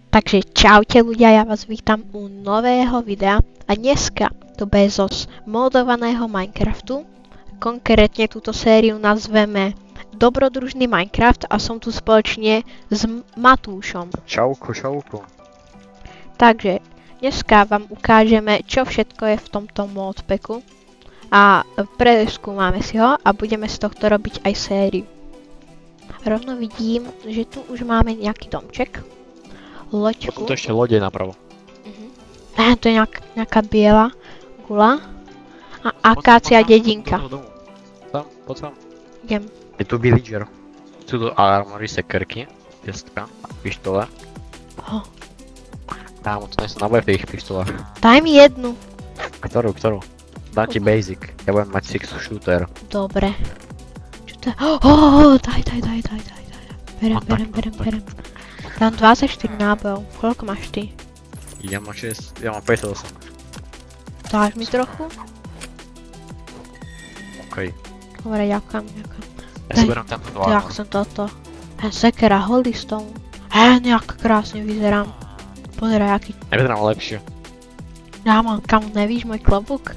Takže čaute ľudia, ja vás vítam u nového videa a dneska to bude zo modovaného Minecraftu. Konkrétne túto sériu nazveme Dobrodružný Minecraft a som tu spoločne s Matúšom. Čauko, čauko. Takže dneska vám ukážeme, čo všetko je v tomto modpacku a preskúmame si ho a budeme z tohto robiť aj sériu. Rovno vidím, že tu už máme nejaký domček. Loďku. Potom to ešte lode napravo. To je nejaká biela gula. A akácia dedinka. Tam, poď tam. Idem. Je tu villager. Sú tu armory, sekerky, testka, pištole. Kámo, to nie sú naboje v tých pištolách. Daj mi jednu. Ktorú? Dám ti basic. Ja budem mať six shooter. Dobre. Čo to je? Daj. Berem. Dám 24 nábojov. Koľko máš ty? Ja mám 6, ja mám 58. Dáš mi trochu? Okej. Dobre, ďakujem. Ja si berem tento dva. Jak som toto. Sekera, holy stone. Nejak krásne vyzerám. Pozeraj, aký. Nevyzerám lepšie. Ja mám, kam nevíš môj klobúk?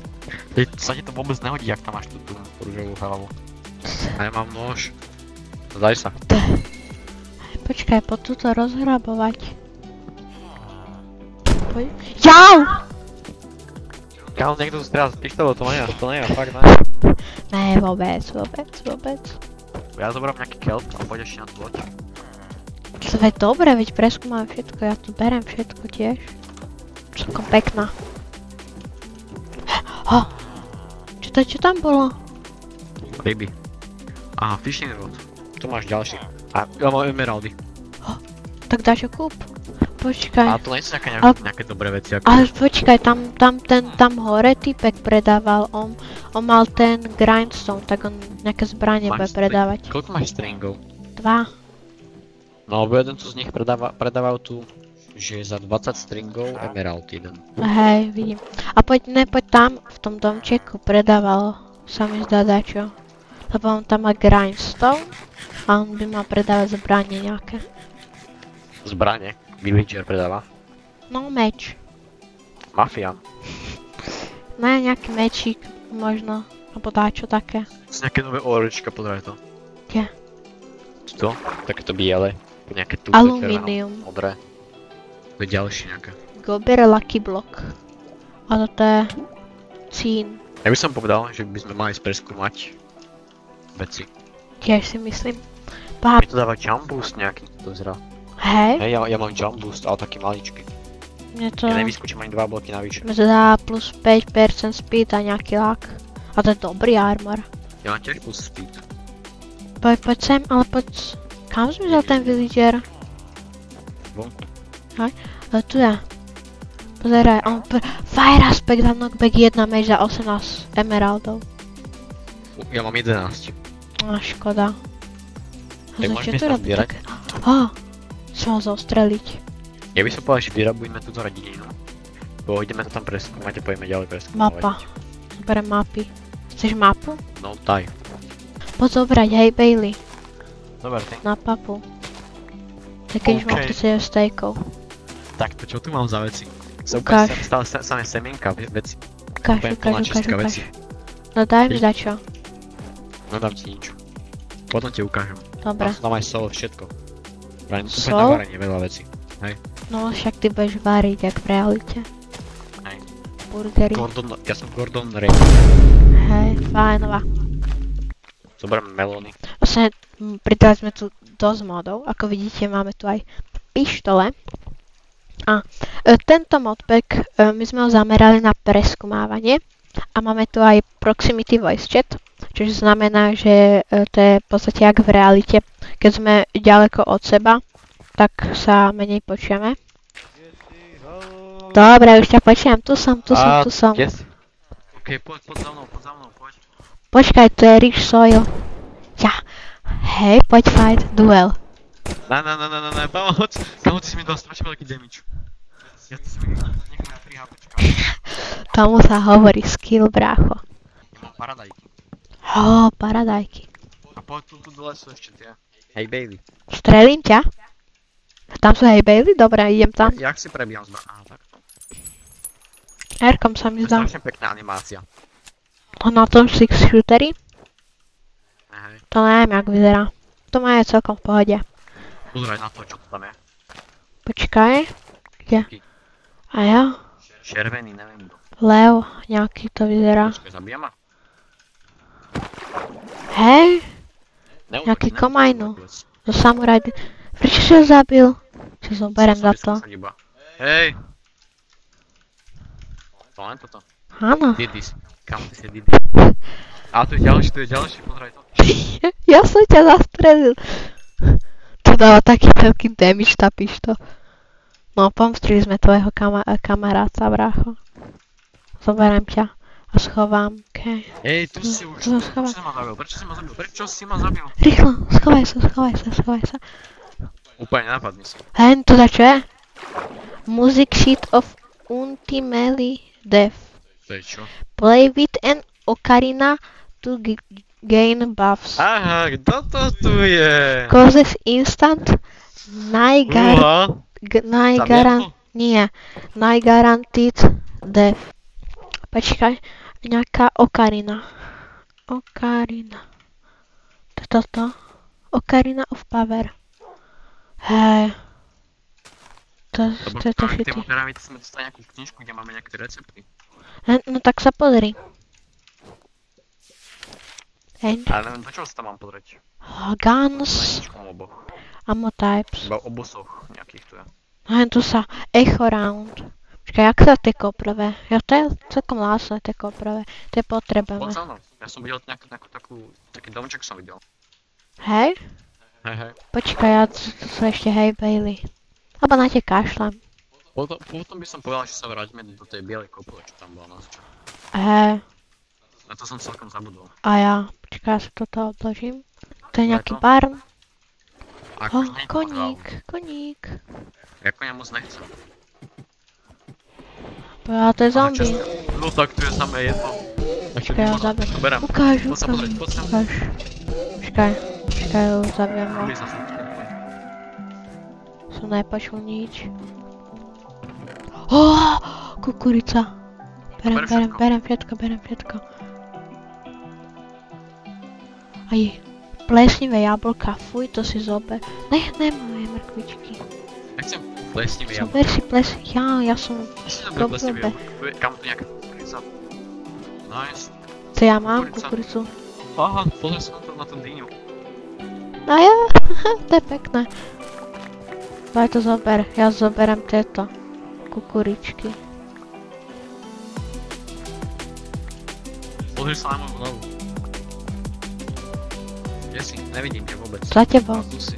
Sa ti to vôbec nehodí, jak tam máš tú rúžovú hlavu. A ja mám nôž. Zdaj sa. Počkaj, poď tu to rozhrabovať. Jau! Kámo, niekto tu strieľa z pištolou, to nie je, fakt ne. Ne, vôbec. Ja zoberám nejaký kelp a poď ešte na tú loď. To je dobre, veď preskúmam všetko, ja tu berem všetko tiež. Celkom pekná. Čo tam bolo? Ryby. Aha, fishing rod. Tu máš ďalší. A ja mám emeraldy. Tak dáš ho kúp. Počkaj. Ale to nie sú nejaké dobré veci ako... Ale počkaj, tam hore typek predával, on mal ten grindstone, tak on nejaké zbranie bude predávať. Koľko máš stringov? 2. No, lebo jeden z nich predával tu, že za 20 stringov emerald jeden. Hej, vidím. A poď tam, v tom domčeku predával, sa mi zdá dačo. Lebo on tam má grindstone a on by mal predávať zbranie nejaké. Zbranie? Villager predáva? No, meč. Mafián? Ne, nejaký mečík, možno. Alebo dáčo také. To sú nejaké nové orečka, pozeraj to. Kde? To? Takéto biele. Nejaké tu Aluminium. Modré. To je ďalšie nejaké. Gober Lucky Block. A toto je cín. Ja by som povedal, že by sme mali preskúmať veci. Tiež si myslím. Mi to dáva jump boost nejaký, to zrá. Hej? Hej, ja mám jump boost, ale taký maličký. Mne to... Ja nevyskúčim ani 2 bloky navyše. Mne to dá plus 5% speed a nejaký lag. A to je dobrý armor. Ja mám tiež plus speed. Poď sem, ale poď... Kam zmizol ten villager? Vonku. Hej? Ale tu je. Pozeraj, on... Fire aspect a knockback 1 meč za 18 emeraldov. Ja mám 11. Škoda. Tak môžeš miesta zbierať? Som ho zostreliť. Ja by som povedal, že vyrabujme túto radininu. Bo ideme to tam preskúmať a pojeme ďalej preskúmať. Mapa. Berem mapy. Chceš mapu? No, daj. Poď zobrať, hej Bailey. Dobre, ty. Na papu. Tak keď už mám tu 7 steakov. Tak to čo tu mám za veci? Ukáž. Stále samé semienka, veci. Ukáž. No daj mi dačo. No dám ti nič. Potom ti ukážem. Dobre. Tam aj sol, všetko. Úplne Sol? na varenie veľa vecí. Hej. No však ty budeš variť, jak v realite. Hej. Burgery. Ja som Gordon Ramsay. Hej, fajnová. Zoberiem melóny. Vlastne pridali sme tu dosť modov. Ako vidíte, máme tu aj pištole. A tento modpack, my sme ho zamerali na preskúmávanie. A máme tu aj proximity voice chat. Čiže znamená, že to je v podstate jak v realite. Keď sme ďaleko od seba, tak sa menej počujeme. Dobre, už ťa počujem. Tu som. Kde si? Okej, poď za mnou, poď. Počkaj, to je Rich Soil. Ja. Hej, poď fight, duel. Ne, pomoc. Pomoc si mi dal strašne veľký damage. Ja si mi nechám na 3 HPčka. Tomu sa hovorí skill, brácho. Ja mám paradajky. Paradajky. A poď tu dole sú ešte tie. Hej, Bailey. Strelím ťa? Tam sú hej Bailey? Dobre, idem tam. Jak si prebíjam zbraň? Aha, takto. Aircom sa mi To je zdá. strašne pekná animácia. Na tom six shooteri? Hej. To neviem, jak vyzerá. To má je celkom v pohode. Pozeraj na to, čo to tam je. Počkaj. Kde? A ja? Červený, neviem kto. Lev, nejaký to vyzerá. Počkaj, zabijam ma? Hej, Neútočí, Nejaký neútočí, komajnu. vôbec. to samuraj. Prečo si ho zabil? Čo zoberiem za to? Som sa iba. Hej! To len toto. Áno. Didis. Kam ty si Didi? A tu je ďalší, pozeraj to. Ja som ťa zastrelil. To dáva taký veľký damage, tá pištol. No, pomstrili sme tvojho kamaráta, brácho. Zoberiem ťa a schovám, okej. Hej, tu si už. Tu sa schovaj. Prečo si ma zabil? Rýchlo, schovaj sa. Úplne nenapadne sa. Hen, to za čo je? Music sheet of Ultimately Death. To je čo? Play with an ocarina to gain buffs. Aha, kto to tu je? Causes instant Uha. Najguaranteed death. Počkaj, nejaká ocarina. Ocarina. Toto. Ocarina of Power. Hej. To je to K šity. tému pyramídy sme dostali nejakú knižku, kde máme nejaké recepty. No tak sa pozri. Hej. Ale neviem, do čoho sa tam mám pozrieť. Guns. Nič o oboch. Ammo types. Iba o bosoch nejakých tu je. Hej, tu sa Echo Round. Počkaj, jak sa teko prvé? Ja to je celkom lásne teko prvé. To je potrebujeme. Poď za mnou. Ja som videl taký domček som videl. Hej? Hej. Počkaj, ja tu sú ešte hej Bailey. Alebo na te kašlem. Potom by som povedal, že sa vrátime do tej bielej kopule, čo tam bola na začiatku. Hej. Na to som celkom zabudol. A ja. Počkaj, ja sa toto odložím. To je nejaký to? barn. Akože nie je to zdravo. Koník. Ja konia moc nechcem. Ja to je zombie. No tak tu je samé jedno. Počkaj, ja ho zabijem. Berem. Ukáž. Poď sa pozrieť, poď sem. Ukáž. Počkaj, ja ho zabijem. Robí sa sem. Som nepočul nič. Kukurica. Berem všetko. Aj, plesnivé jablka, fuj, to si zober. Nemám mrkvičky. Nechcem plesnivé jablko. Zober si ja som Ja si zober plesnivé jablko. Kam tu nejaká kukurica? Nice. To ja mám kukuricu. Aha, pozri sa na tú dyňu. A ja, to je pekné. Daj to zober, ja zoberiem tieto kukuričky. Pozri sa na moju hlavu. Kde si? Nevidím ťa vôbec. Za tebou. A tu si.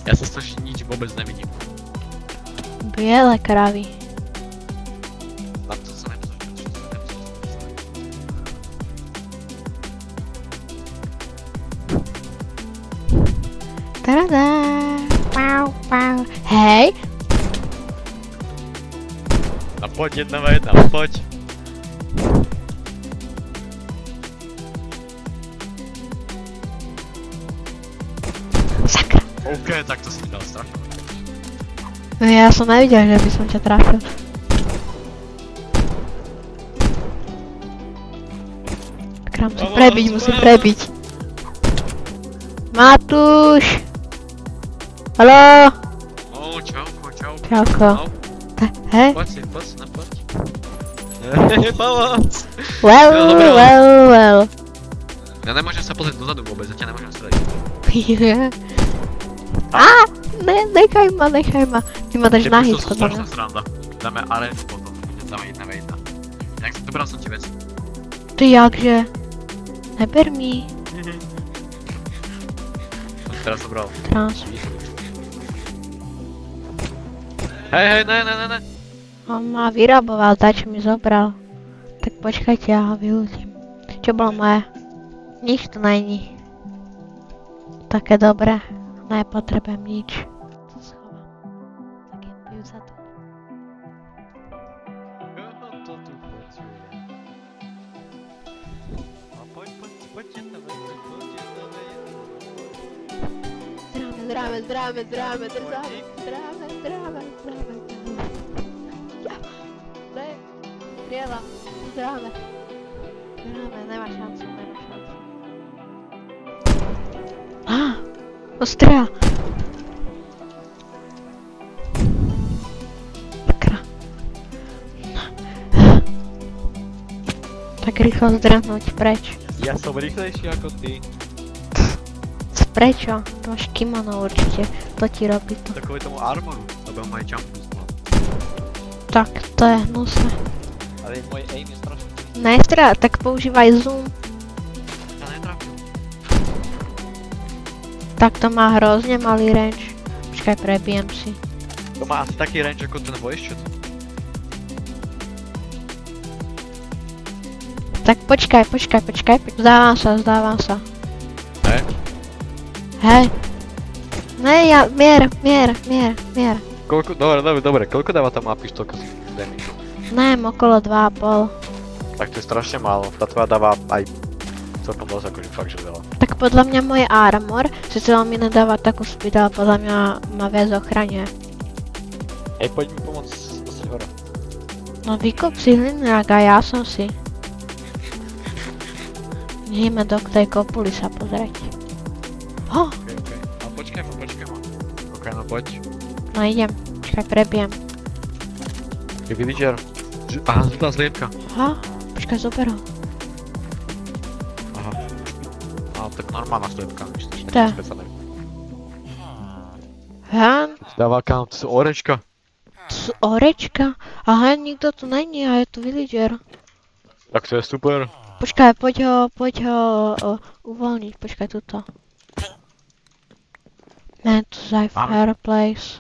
Ja sa strašne nič vôbec nevidím. Biele kravy. Na to sa nepozerám. Tadá. Hej. A poď, jedna, poď. Sakra. OK, tak to si mi dal strašne. No ja som nevidel, že by som ťa trafil. Sakra, musím prebiť. Matúš! Haló! No, čauko. Čauko. No, Hej? poď si, poď. Pomoc! Well. Ja nemôžem sa pozrieť dozadu vôbec, ja ťa nemôžem strediť. Nechaj ma. Ty ma dáš nahyť, podľa mňa. Sranda. Dáme arénu potom, dáme 1v1. Dobral som ti vec. Ty jakže? Neber mi. Som teraz dobral. Trans. Hej, ne. On ma vyraboval, čo mi zobral. Tak počkajte, ja ho vyhodím. Čo bolo moje? Nič to není. Také dobré. Nepotrebujem nič. To schovám. Zagempujú sa tu. To tu pracuje. A poď, Zdráme. Ja. Ne. Strieľam. Zdráme, nemá šancu. Strieľa. Sakra. Tak rýchlo zdrhnúť preč. Ja som rýchlejší ako ty. Prečo? To máš kimono určite, to ti robí to. To kvôli tomu armoru, lebo mám aj jump boost mal. Tak, to je hnusné. Ale môj aim je strašný. Nestrieľaj, tak používaj zoom. Ja netrafil. Tak to má hrozne malý range. Počkaj, prebijem si. To má asi taký range ako ten voice chat. Tak počkaj. Zdávam sa. Hej. Ne, ja, mier. Koľko, dobre, koľko dáva tá má pištolka z damage? Neviem, okolo 2,5. Tak to je strašne málo, tá tvoja dáva aj celkom dosť, akože fakt, že veľa. Tak podľa mňa môj armor, sice on mi nedáva takú speed, ale podľa mňa ma viac ochraňuje. Hej, poď mi pomôcť dostať hore. No vykop si hlinak a ja som si. Ideme do tej kopuly sa pozrieť. Okej. No počkaj ma. Okej, no poď. No idem, počkaj, prebijem. Je villager. Aha, zúdla zliepka. Aha, počkaj, zober ho. Aha. Ale tak normálna sliepka, nič Tá. také špeciálne. Hen, Dáva kam, to sú orečka. orečka. Aha, nikto tu není a je tu villager. Tak to je super. Počkaj, poď ho uvoľniť, počkaj tuto. Man, to je fireplace.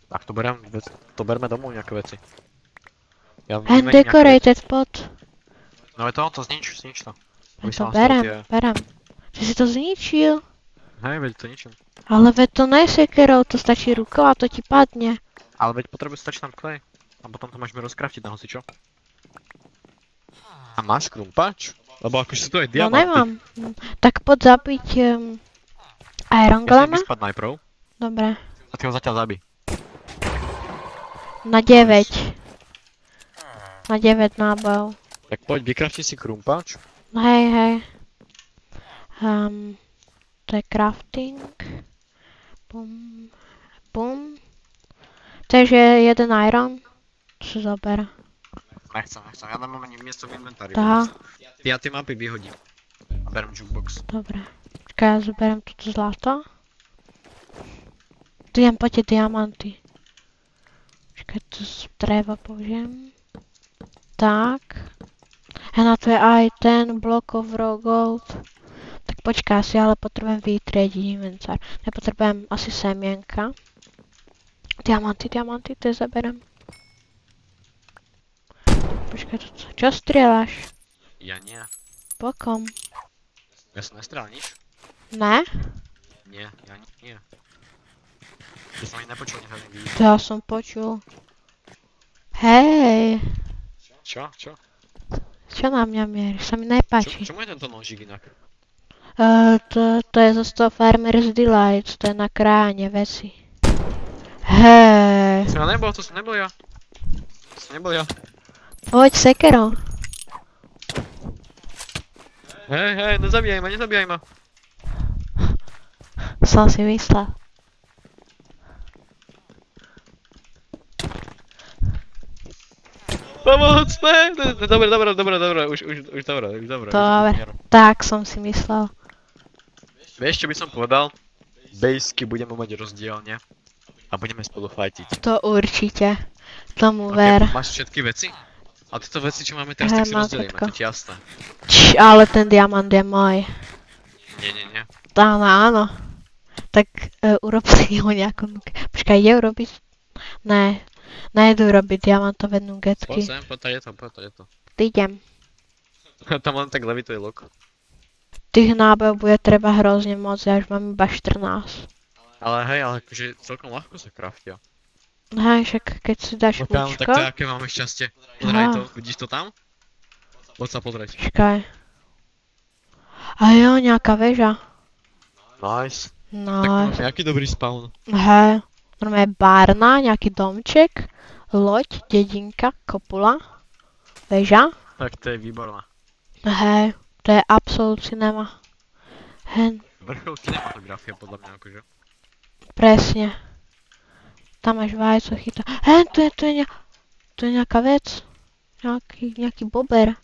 Tak to berme domov nejaké veci. Ja And vymením nejaké decorated pot. veci. No je to, znič to. Ja to berem. Ty si to zničil. Hej, veď to ničím. Ale veď to nie je sekerou, to stačí rukou a to ti padne. Ale veď stačí nám klej. A potom to môžeme rozkraftiť na hocičo. A máš krumpač? Lebo akože sú to aj No diamanty. nemám. Tak poď zabiť Iron Ja si Golema. vyspať najprv. Dobre. A ty ho zatiaľ zabij. Na 9. Na 9 nábojov. Tak poď, vykrafti si krumpač. Hej. To je crafting. Bum. Takže jeden iron. To si zober. Nechcem. Ja nemám ani miesto v inventári. Aha, Ja tie mapy vyhodím. A berem jukebox. dobre. Počkaj, ja zoberiem toto zlato. Tu idem po tie diamanty. Počkaj, tu drevo použijem. Tak. A na to je aj ten block of raw gold. Tak počkaj, asi ale potrebujem vytriediť inventár. Nepotrebujem asi semienka. Diamanty, to zaberem. Počkaj, čo strieľaš? Ja nie. Bokom. Ja som nestrel nič. Ne? Nie, ja nie. Ja som ani nepočul žiadny výzv. To ja som počul. Hej, Čo? čo na mňa mieríš? Sa mi nepáči. Čomu je tento nožík inak? To je zo toho Farmer's Delight, to je na krájanie veci. Hej, To som nebol ja. poď sekero. Hej, nezabíjaj ma. Som si myslel. Pomoc, ne! Dobre, už dobre. Dobre, tak som si myslel. Vieš, čo by som povedal? Basky budeme mať rozdielne. A budeme spolu fightiť. To určite. Tomu ver. Máš všetky veci? A tieto veci, čo máme teraz, tak si Mám rozdelíme, všetko. to ti jasné. Ale ten diamant je môj. Nie. Áno. Tak urob si ho nejakú nuget. Počkaj, ide urobiť? Ne. Nejdu urobiť diamantové nugetky. Poď sem, poď je to. Idem. Tam len tak levituje lok. Tých nábojov bude treba hrozne moc, ja už mám iba 14. Ale hej, akože celkom ľahko sa craftia. Hej, však keď si dáš Kámo, tak kľúčko. to aké máme šťastie. Pozeraj Aha. to, vidíš to tam? Poď sa pozrieť. Počkaj. A jo, nejaká väža. Nice. No, Tak to máme jaký dobrý spawn. hej, normálne bárna, nejaký domček, loď, dedinka, kopula, väža. Tak to je výborná. Hej, to je absolút cinema. Hen, Vrchol kinematografia podľa mňa akože. presne. Tam máš vajco chytá. Hen, tu je nejaká vec. Nejaký bober.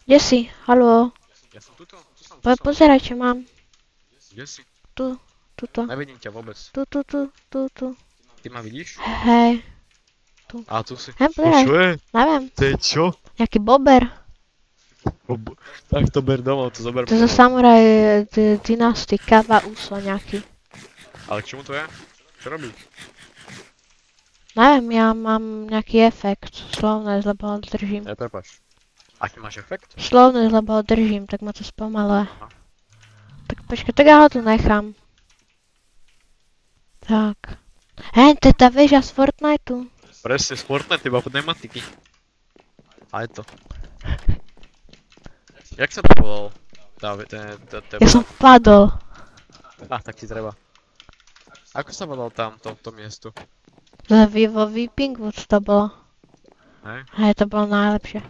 Kde si? Haló? Ja som tuto, tu som. Pozeraj, čo mám. Kde si? Tuto. Nevidím ťa vôbec. Tu. Ty ma vidíš? Hej, A tu si. Hen, pozeraj. je? Neviem. To je čo? Nejaký bober. Tak to ber domov, to zober. To je zo samuraj dynastika, dva úso nejaký. Ale k čomu to je? Čo robí? Neviem, ja mám nejaký efekt. Slovné, lebo ho držím. Prepáč. Aký máš efekt? Slovné, lebo ho držím, tak ma to spomaluje. Tak počkaj, tak ja ho tu nechám. Tak. Hej, to je tá väža z Fortniteu. Presne, z Fortnite, iba pneumatiky. A je to. Jak sa to volalo? Ja som padol. Tak ti treba. Ako sa volal tam to miesto? Vo Weeping Woods to bolo. Hej? Hej, to bolo najlepšie.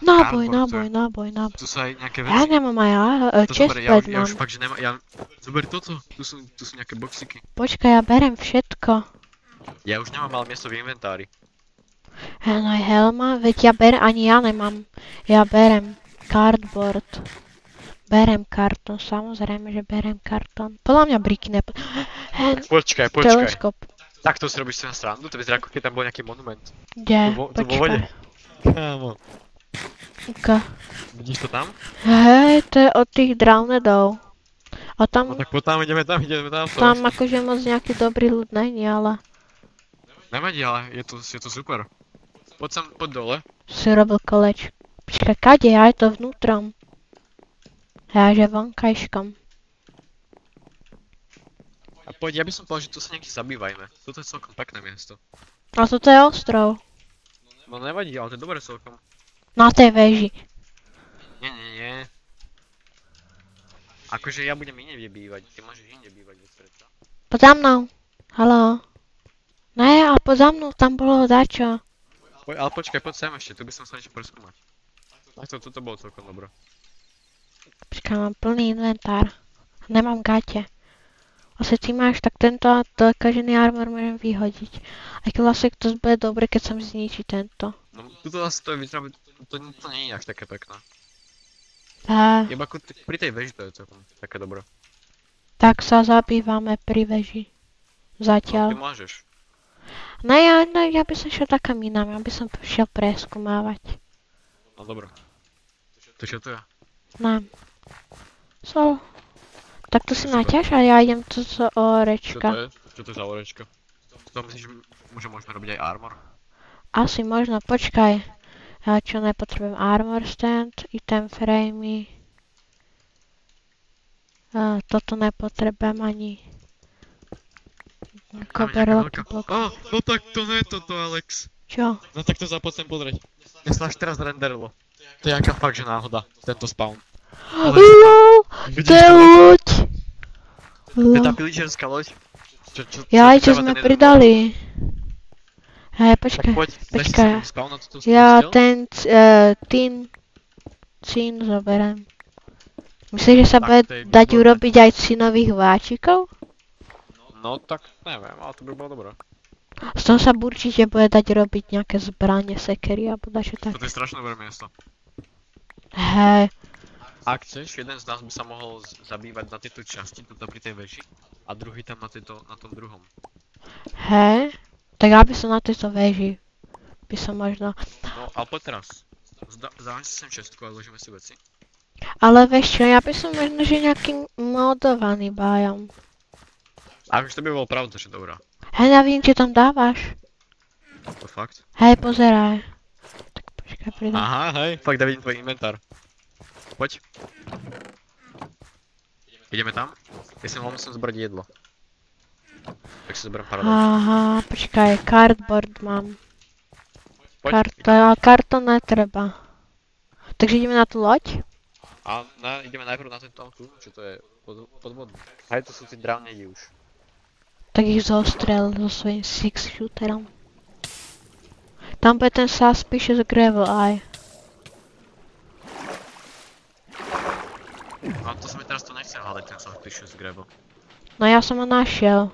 Náboj. Tu sú aj nejaké Ja veci. nemám aj To zober, chestplate ja mám. už fakt, že nemám, zober toto, tu sú nejaké boxiky. Počkaj, ja berem všetko. Ja už nemám ale miesto v inventári. Hej, no aj helma, veď ani ja nemám. Ja berem cardboard. Berem kartón, samozrejme, že berem kartón. Podľa mňa briky Hen, Počkaj. teleskop. Tak to si robíš na srandu? To vyzerá ako keď tam bol nejaký monument. Kde? Tu vo vode. Kámo. Uka. Vidíš to tam? Hej, to je od tých drownedov. A No tam, tak poď ideme tam. tam akože moc nejaký dobrý ľud není, ale Nevadí, ale je to super. Poď dole. si robil koleč. Počkaj, kade? Ja je to vnútrom. Ja že vonkajškom. A poď, ja by som povedal, že tu sa nejaký zabývajme. Toto je celkom pekné miesto. A toto je ostrov. No nevadí, ale to je dobré celkom. Na tej väži. Nie. Akože ja budem inde bývať, ty môžeš inde bývať, veď predsa. Poď za mnou. Haló. Ne, ale poď za mnou, tam bolo dačo. Ale počkaj, poď sem ešte, tu by som sa niečo preskúmať. Toto bolo celkom dobro. Počkaj, mám plný inventár. Nemám gate. Vlastne ty máš, tak tento dokážený armor môžem vyhodiť. Aj keď vlastne to bude dobre, keď sa mi zničí tento. No, tuto zase to je vyzerá, to nie je až také pekné. Iba pri tej veži to je celkom také dobré. Tak sa zabývame pri veži. No, Zatiaľ. ty môžeš. No ja by som šiel takým inám, ja by som šiel preskúmávať. No dobro. To čo to je? No. Tak tu si naťaž a ja idem tu z Čo orečka. to je? Čo to je za orečka? To myslíš, že môžeme robiť aj armor? Asi možno, počkaj. Ja čo nepotrebujem armor stand, item framey. Toto nepotrebujem ani. Koberloky blok. No tak to nie je toto, Alex. Čo? No tak to poď sem pozrieť. Ja sa až teraz renderilo. To je aká fakt, že náhoda, tento spawn. LOL! Vidíš To je to? loď! To je tá LOL. pillagerská loď. Jaj, čo treba sme ten jeden pridali. Hej, Tak počkaj. poď, daj si Počkaj. sem spawn na toto Ja stôl. ten cín zoberiem. Myslíš, že sa Tak, bude to je dať výborné. urobiť aj cínových váčikov? No tak, neviem, ale to by bolo dobré. Z toho sa určite bude dať robiť nejaké zbranie, sekery alebo dačo tak. Toto je strašne dobré miesto. Hej, Ak chceš, jeden z nás by sa mohol zabývať na tejto časti, tuto pri tej veži, a druhý tam na tom druhom. hej. Tak ja by som na tejto veži. By som možno. No, ale poď teraz. Dáme si sem čestku a ložíme si veci. Ale vieš čo, ja by som možno, že nejaký modovaný bajom. A už to by bolo pravda, že dobrá. Hej, ja vidím, čo tam dávaš. To fakt? Hej, pozeraj. Tak počkaj, pridám. Aha, hej. Fakt, da vidím tvoj inventár. Poď. Ideme tam? Ja si musím zobrať jedlo. Tak si zoberiem paradajky. Aha, počkaj, cardboard mám. Poď. Kartón netreba. Takže ideme na tú loď? A ideme najprv na tento tu, čo to je podvodný. Hej, to sú tí dravnedi už. Tak ich zostrel so svojím six shooterom. Tam bude ten suspicious gravel aj. No to sa mi teraz tu nechce hľadať, ten suspicious gravel. No ja som ho našiel.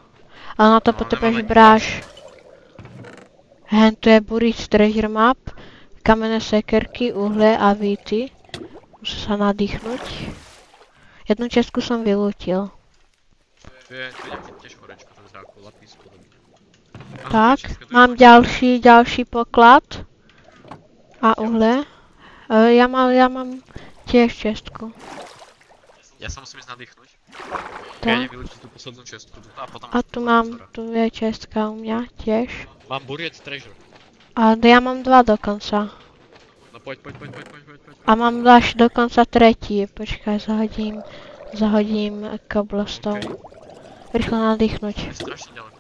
Ale na to No, potrebuješ nemáme bráš. Hen tu je buried treasure map, kamenné sekerky, uhle a víty. Musím sa nadýchnuť. Jednu čestku som vylútil. Tu je nejaký tiež horečko, ten zráku, lapis podobný. Tak, mám ďalší poklad. A uhle. Ja mám tiež čestku. Ja sa musím ísť nadýchnuť. Tak. Ja nevylúčiť tú poslednú čestku a potom... A tu je čestka u mňa tiež. Mám buried treasure. A ja mám 2 dokonca. No poď. A mám až dokonca tretí. Počkaj, zahodím cobblestone. Rýchlo nadýchnuť. Je strašne ďaleko.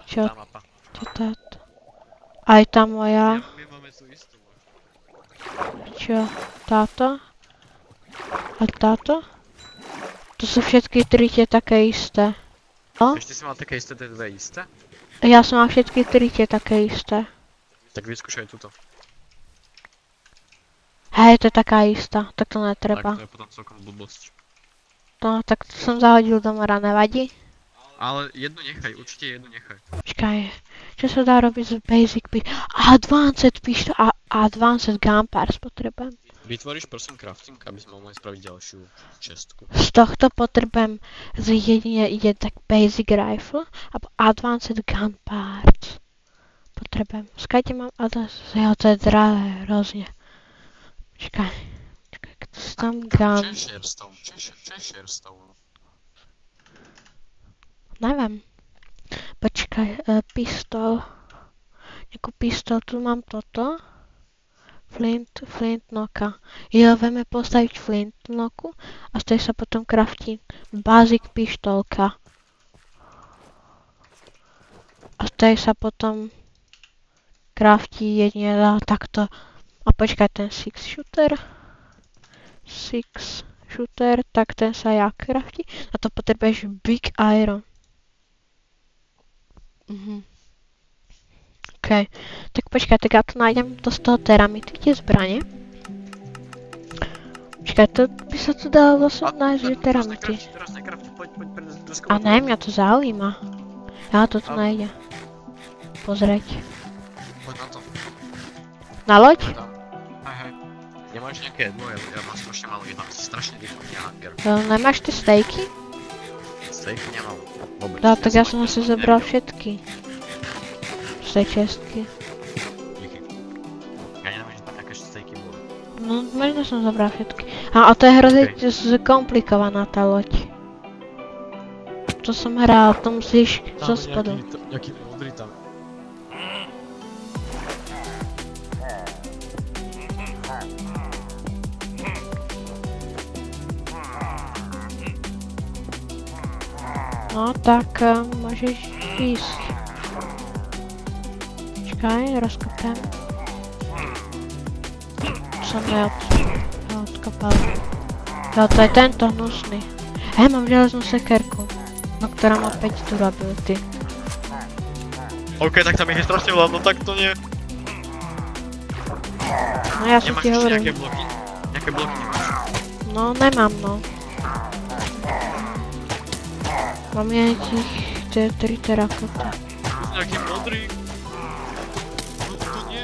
Čo? Tá mapa. Čo táto? Aj tá moja. My máme tú istú. Čo? Táto? A táto? To sú všetky 3 tie také isté. No? Ešte si mal také isté, tie dve isté? Ja som mal všetky 3 tie také isté. Tak vyskúšaj túto. Hej, to je taká istá, tak to netreba. Tak to je potom celkom blbosť. No, tak to som zahodil do mora, nevadí? Ale jednu nechaj, určite jednu nechaj. Počkaj, čo sa dá robiť z basic advanced pistol a advanced gunpowder potrebujem. Vytvoríš prosím crafting, aby sme mohli spraviť ďalšiu čestku. Z tohto potrebujem jedine tak basic rifle a advanced gunpowder. Potrebujem. Skajte mám to je drahé, hrozne. Čakaj, keď si tam gun... Čo je sharestone? Neviem. Počkaj, pistol. Nejakú pistol, tu mám toto. Flint noka. Jo, vieme postaviť flint noku a z tej sa potom kraftí basic pištolka. A z tej sa potom kraftí jedine takto. A počkaj, ten six shooter, tak ten sa jak kraftí. A to potrebuješ big iron. OK, tak počkaj, tak ja tu nájdem to z toho teramity, kde je zbranie. Počkaj, to by sa tu dalo zase nájsť, že teramity. Teraz nekrafti, poď pred doskou. A ne, mňa to zaujíma. Ja to tu nejde. Pozrieť. Poď na to. Na loď? Hej. Nemáš nejaké jedlo? Ja mám strašne málo jedla, strašne rýchlo hunger. Nemáš ty stejky? Stejky nemám. Vôbec. Dá, tak ja som asi zobral všetky. Z tej čestky. Díky. Ja nemôžem tam nejaké stejky boli. No, možno som zobral všetky. A to je hrozne komplikovaná tá loď. To som hral, to musíš zo spodu. Nejaký modrý tam. No, tak môžeš ísť. Počkaj, rozkopem. Som neodkopal. Jo, to je tento hnusný. Hej, mám železnú sekerku. No, ktorá má 5 durability. OK, tak tam ich je strašne veľa, no tak to nie. No ja som ti hovoril. Nemáš nejaké bloky? Nejaké bloky nemáš? No, nemám, no. Mám nejakých 3 terakoty. Nejaký modrý? No to nie.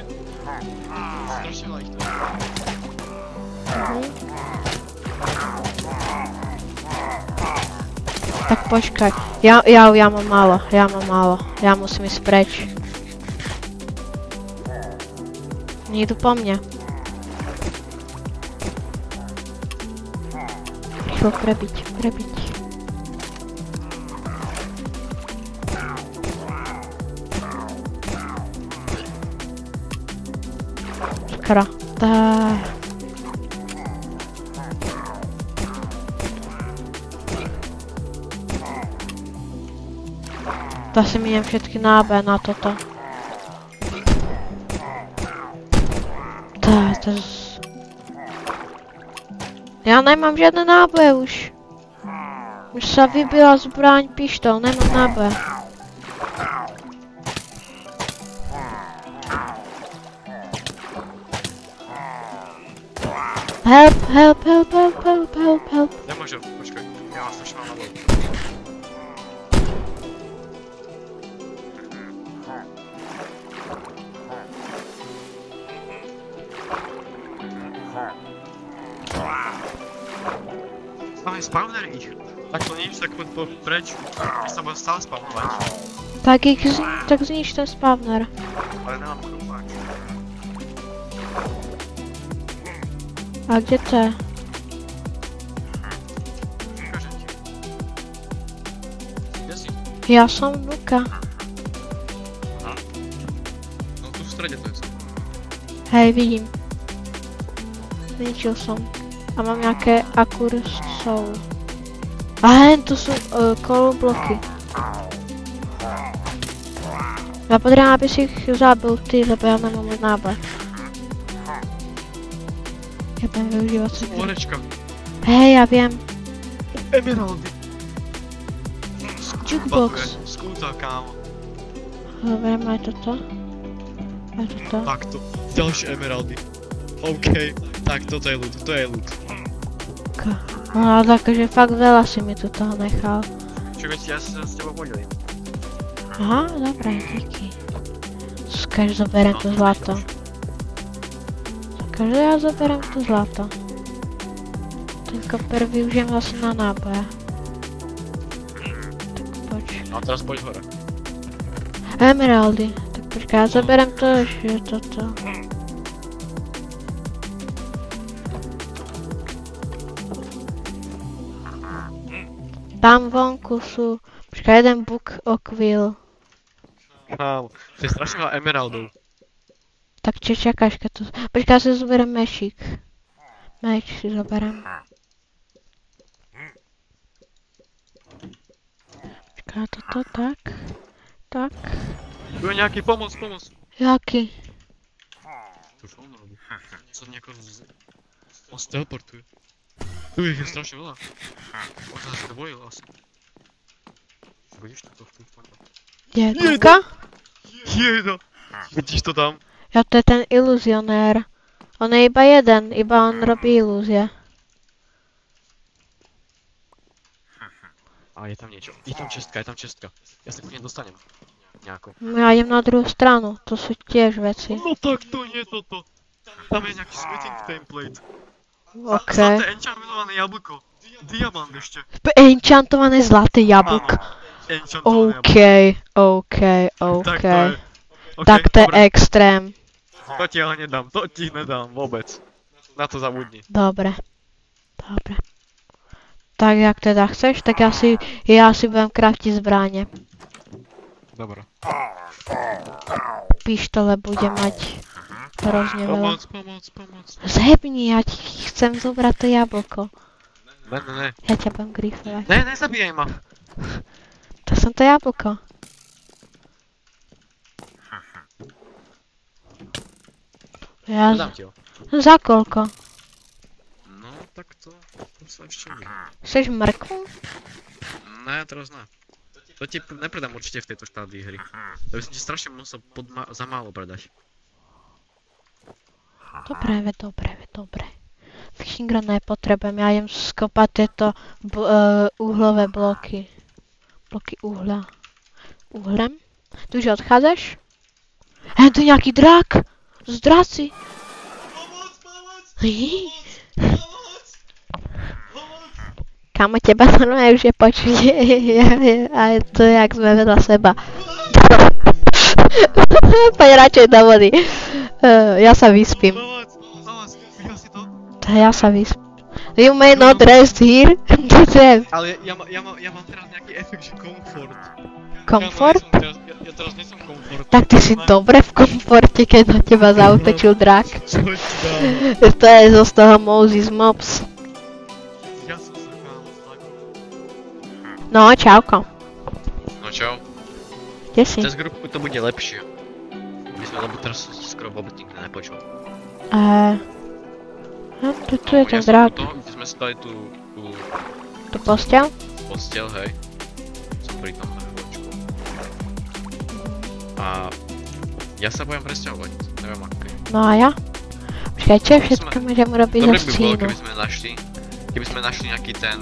Strašne veľa ich to. Tak počkaj, ja mám málo. Ja musím ísť preč. Nejdu po mne. Rýchlo prebiť. Skoro. To si miniem všetky náboje na toto. Ja nemám žiadne náboje už. Už sa vybila zbraň pištol, nemám náboje. Help, help, help, help, help, help, help. Nemôžem, počkaj. Ja vás strašne mám na bol. Máme spawner ich. Tak to nič, tak poď preč. Sa bude stále spawnovať. Tak znič ten spawner. Ale nemám chrupáč. A kde to je? Ukážem ti. Kde si? Ja som vnúka. Aha. No tu v strede to je som. Hej, vidím. Zničil som. A mám nejaké akur soul. A hen, tu sú kolobloky. Ja potrebujem, aby si ich zabil ty, lebo ja nemám náboj. Ja budem využívať si ty. Orečka. Hej, ja viem. Emeraldy. Jukebox. Skúta, kámo. Dobre, aj toto. Aj toto. Takto. Ďalšie emeraldy. OK. Tak, toto je loot, to je loot. No ale takže fakt veľa si mi tu toho nechal. Čo veď ja sa s tebou podelím. Aha, dobre, díky. Skaž zoberiem to zlato. Skaž ja zoberiem to zlato. Ten koper využijem vlastne na náboje. Tak poď. A teraz poď hore. Emeraldy. Tak počkaj, ja zoberiem to ešte toto. Tam vonku sú, počkaj, jeden book o quill. Kámo, to je strašne veľa emeraldov. Tak čo čakáš, keď to... Počkaj, ja si zoberiem mešík. Meč si zoberiem. Počkaj, toto, tak. Tak. Tu je nejaký pomoc. Jaký? Čo on robí? Sa nejako on sa teleportuje. Tu ich je strašne veľa. On sa zase bojil asi. Vidíš to v tom fajne? Jednotka? Jeda! Vidíš to tam? Ja, to je ten iluzionér. On je iba jeden, iba on robí ilúzie. A je tam niečo. Je tam čestka. Ja sa k nej dostanem. Nejako. Ja idem na druhú stranu, to sú tiež veci. No tak to nie toto. Tam je nejaký smithing template. OK. Zlaté enchantované jablko. Diamant ešte. Enchantované zlaté jablko. Enchantované OK. Tak to je. Okay, Tak to je dobre. extrém. To ti ale nedám, to ti nedám vôbec. Na to zabudni. Dobre. Tak jak teda chceš, tak ja si budem kraftiť zbráne. Dobre. Pištole bude mať hrozne veľa. Pomoc. Zhebni, ja ti chcem zobrať to jablko. Ne. Ja ťa budem grifovať. Ne, nezabíjaj ma. To som to jablko. Ja Dám ti ho. za koľko? No, tak to sa ešte nie. Chceš mrkvu? Ne, teraz ne. To ti nepredám určite v tejto štádii hry. To by som ti strašne musel za málo predať. Dobre. Fishing rod nepotrebujem, ja idem skopať tieto uhlové bloky. Bloky uhlia. Uhlem? Tu už odchádzaš? Hej, tu je nejaký drak! Zdraci! Kamo, teba normálne už je počuť. A to je, jak sme vedľa seba. Poď radšej do vody. Ja sa vyspím. Pomoc, videl si to? Ja sa vyspím. You may not rest here. Ale ja mám teraz nejaký efekt, že komfort. Komfort? Ja teraz nie som komfort. Tak ty si dobre v komforte, keď na teba zautočil drak. Choď tam. To je zo toho Moses Mobs. Ja som sa kámo zlakol. No, čauko. No čau. Kde si? Cez grupku to bude lepšie. Lebo teraz skoro vôbec nikto nepočul. No, tu je ten drát. Kde sme si dali tú Tu posteľ? posteľ, hej. Som pri tom na chvíľočku. A ja sa budem presťahovať, neviem aké. No a ja? Počkaj, čo všetko môžem robiť za Dobre by bolo, scénu? keby sme našli nejaký ten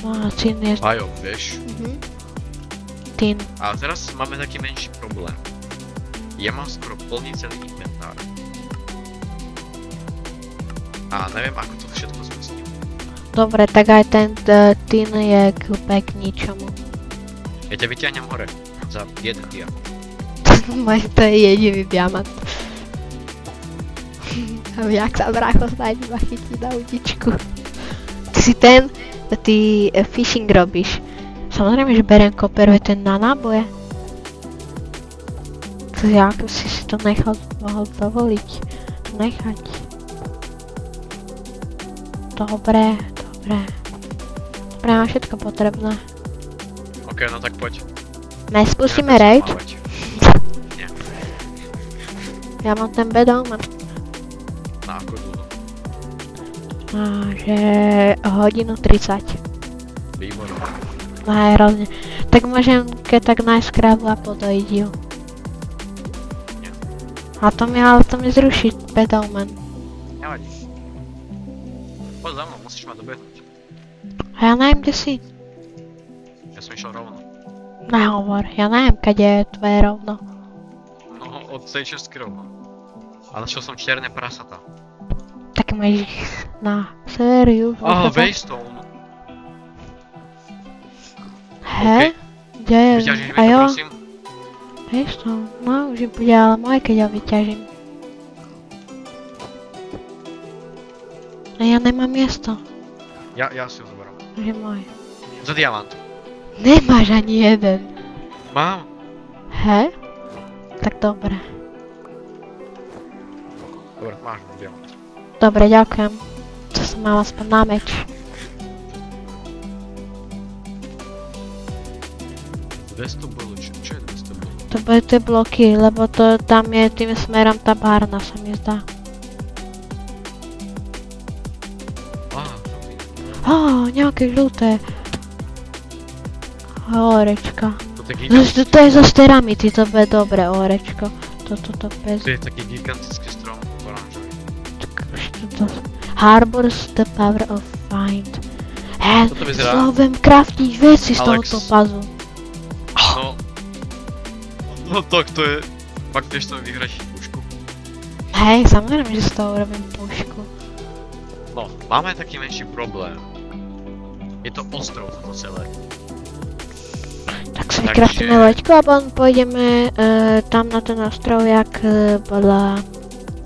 No a scén je... biom, vieš. Tin. A teraz máme taký menší problém. Ja mám skoro plný celý inventár. A neviem, ako to všetko zmestím. Dobre, tak aj ten tin je k ničomu. Ja ťa vyťahnem hore. Za jeden diamant. To je jediný diamant. Jak sa brácho snáď iba chytí na udičku. Ty fishing robíš. Samozrejme, že beriem koper, ten na náboje. To jak si to mohol dovoliť. To nechať. Dobre. Mám všetko potrebné. Ok, no tak poď. Nespustíme raid? Nie. Ja mám ten bedolman. Na ako dlho? Že hodinu 30. Výborné. No aj hrozne. Tak môžem, keď tak nájsť krávu a podojť ju. Nie. Ale to mi zruší bedolman. Nevadí. Poď za mnou, musíš ma dobehnúť. A ja neviem, kde si. Ja som išiel rovno. Nehovor, ja neviem, kade je tvoje rovno. No, od tej čestky rovno. A našiel som čierne prasatá. Tak máš ich na sériu. Waystone. Hej? Kde je? Vyťažíš mi A to, jo? prosím? Waystone, no už im bude ale moje, keď ho vyťažím. A ja nemám miesto. Ja si ho zoberám. Už je môj. Za diamant. Nemáš ani jeden. Mám. Hej? Tak dobre. Dobre, máš diamant. Dobre, ďakujem. To som mal aspoň na meč. Čo je 200 bolo? To boli tie bloky, lebo to tam je tým smerom tá bárna, sa mi zdá. Nejaké žlté. Orečka. To je zo steramity, to bude dobré orečko. Toto bez... To je taký gigantický strom oranžový. Harbors the power of find. Toto vyzerá... Slovem craftiť veci z tohoto pazu. No tak to je... Fakt vieš to vyhrať pušku. Hej, samozrejme, že z toho urobím pušku. No, máme taký menší problém. Je to ostrov toto celé. Tak si vykraftíme loďku a potom pôjdeme tam na ten ostrov, jak bola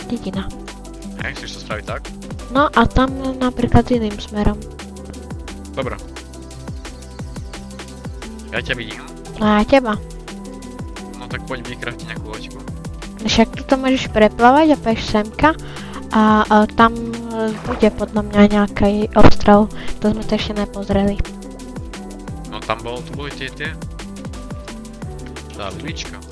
dedina. Hej, chceš to spraviť tak? No a tam napríklad iným smerom. Dobre. Ja ťa vidím. No a teba. No tak poď vykraftiť nejakú loďku. Však tu to môžeš preplávať a pôjdeš semka a tam bude podľa mňa nejaký ostrov, to sme to ešte nepozreli. No tam tu boli tie... Tá vidlička.